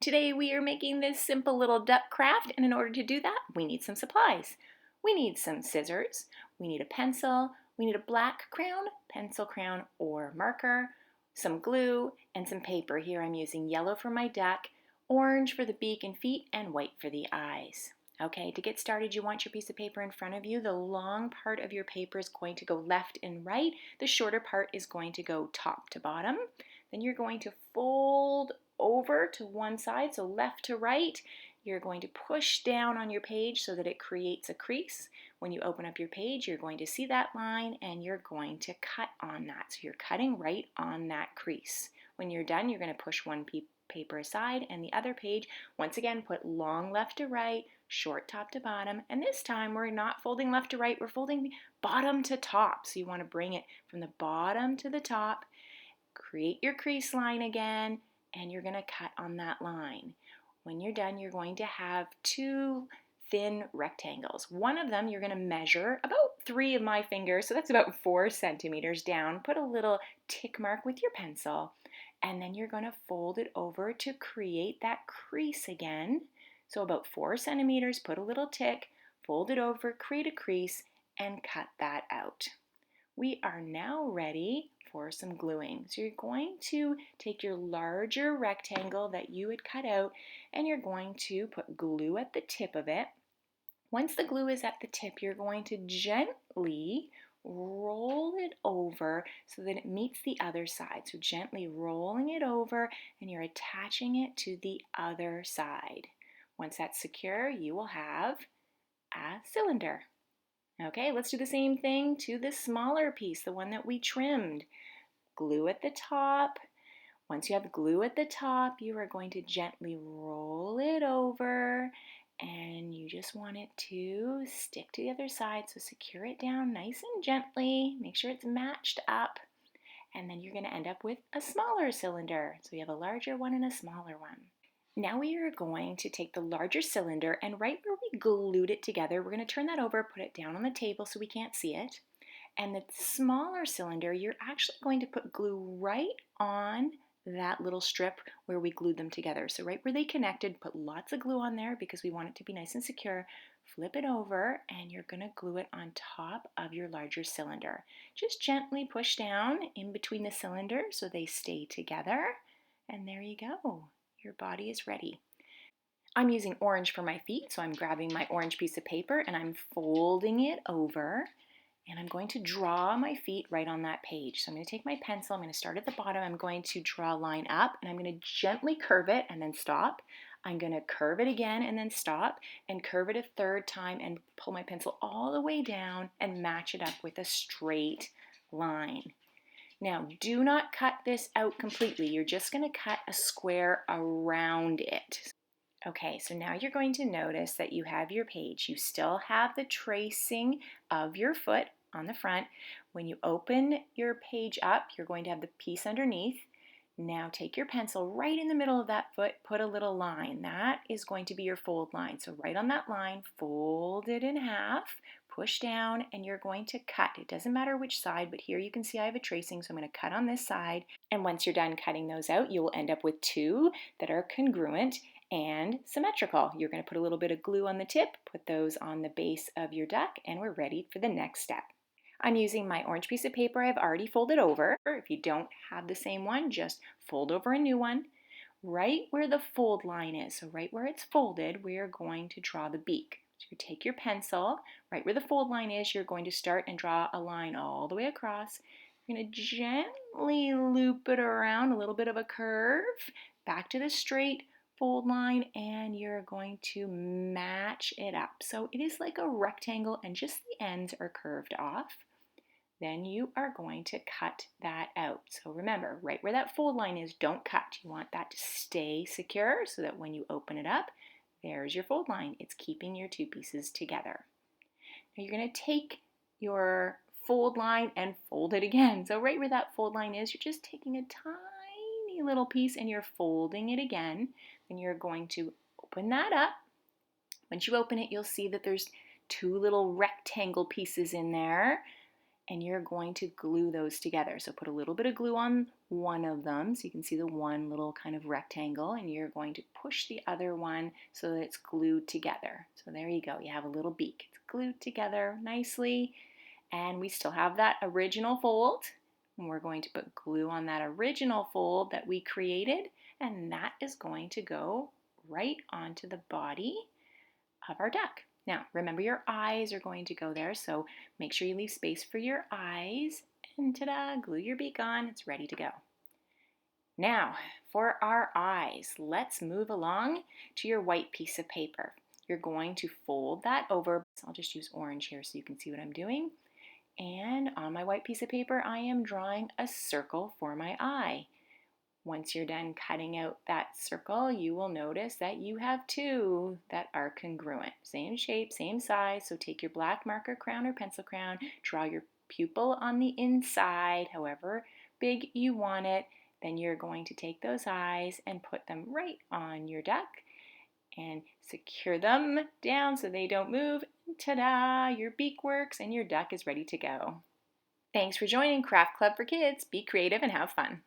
Today we are making this simple little duck craft, and in order to do that, we need some supplies. We need some scissors, we need a pencil, we need a black crayon, pencil crayon, or marker, some glue, and some paper. Here I'm using yellow for my duck, orange for the beak and feet, and white for the eyes. Okay, to get started, you want your piece of paper in front of you. The long part of your paper is going to go left and right. The shorter part is going to go top to bottom. Then you're going to fold over to one side, so left to right. You're going to push down on your page so that it creates a crease. When you open up your page, you're going to see that line and you're going to cut on that. So you're cutting right on that crease. When you're done, you're going to push one paper aside and the other page. Once again, put long left to right, short top to bottom, and this time we're not folding left to right, we're folding bottom to top. So you want to bring it from the bottom to the top, create your crease line again, and you're going to cut on that line. When you're done, you're going to have two thin rectangles. One of them you're going to measure about 3 of my fingers, so that's about 4 centimeters down. Put a little tick mark with your pencil, and then you're going to fold it over to create that crease again. So about 4 centimeters, put a little tick, fold it over, create a crease, and cut that out. We are now ready for some gluing. So you're going to take your larger rectangle that you had cut out and you're going to put glue at the tip of it. Once the glue is at the tip, you're going to gently roll it over so that it meets the other side. So gently rolling it over and you're attaching it to the other side. Once that's secure, you will have a cylinder. Okay, let's do the same thing to the smaller piece, the one that we trimmed. Glue at the top. Once you have glue at the top, you are going to gently roll it over and you just want it to stick to the other side. So secure it down nice and gently. Make sure it's matched up. And then you're going to end up with a smaller cylinder. So you have a larger one and a smaller one. Now we are going to take the larger cylinder and right where we glued it together, we're going to turn that over, put it down on the table so we can't see it. And the smaller cylinder, you're actually going to put glue right on that little strip where we glued them together. So right where they connected, put lots of glue on there because we want it to be nice and secure. Flip it over and you're going to glue it on top of your larger cylinder. Just gently push down in between the cylinders so they stay together. And there you go. Your body is ready. I'm using orange for my feet, so I'm grabbing my orange piece of paper and I'm folding it over and I'm going to draw my feet right on that page. So I'm going to take my pencil, I'm going to start at the bottom, I'm going to draw a line up and I'm going to gently curve it and then stop. I'm going to curve it again and then stop and curve it a third time and pull my pencil all the way down and match it up with a straight line. Now, do not cut this out completely. You're just going to cut a square around it. Okay, so now you're going to notice that you have your page. You still have the tracing of your foot on the front. When you open your page up, you're going to have the piece underneath. Now take your pencil right in the middle of that foot, put a little line. That is going to be your fold line. So right on that line, fold it in half, push down, and you're going to cut. It doesn't matter which side, but here you can see I have a tracing, so I'm going to cut on this side. And once you're done cutting those out, you will end up with two that are congruent and symmetrical. You're going to put a little bit of glue on the tip, put those on the base of your duck, and we're ready for the next step. I'm using my orange piece of paper I've already folded over. If you don't have the same one, just fold over a new one. Right where the fold line is, so right where it's folded, we are going to draw the beak. So you take your pencil, right where the fold line is, you're going to start and draw a line all the way across. You're going to gently loop it around, a little bit of a curve, back to the straight fold line, and you're going to match it up. So it is like a rectangle and just the ends are curved off. Then you are going to cut that out. So remember, right where that fold line is, don't cut. You want that to stay secure so that when you open it up, there's your fold line. It's keeping your two pieces together. Now you're going to take your fold line and fold it again. So right where that fold line is, you're just taking a tiny little piece and you're folding it again. Then you're going to open that up. Once you open it, you'll see that there's two little rectangle pieces in there. and you're going to glue those together. So put a little bit of glue on one of them so you can see the one little kind of rectangle, and you're going to push the other one so that it's glued together. So there you go, you have a little beak. It's glued together nicely, and we still have that original fold. And we're going to put glue on that original fold that we created, and that is going to go right onto the body of our duck. Now, remember your eyes are going to go there, so make sure you leave space for your eyes. And ta-da, glue your beak on, it's ready to go. Now, for our eyes, let's move along to your white piece of paper. You're going to fold that over. I'll just use orange here so you can see what I'm doing. And on my white piece of paper, I am drawing a circle for my eye. Once you're done cutting out that circle, you will notice that you have two that are congruent. Same shape, same size, so take your black marker crayon or pencil crayon, draw your pupil on the inside, however big you want it. Then you're going to take those eyes and put them right on your duck and secure them down so they don't move. Ta-da! Your beak works and your duck is ready to go. Thanks for joining Craft Club for Kids. Be creative and have fun.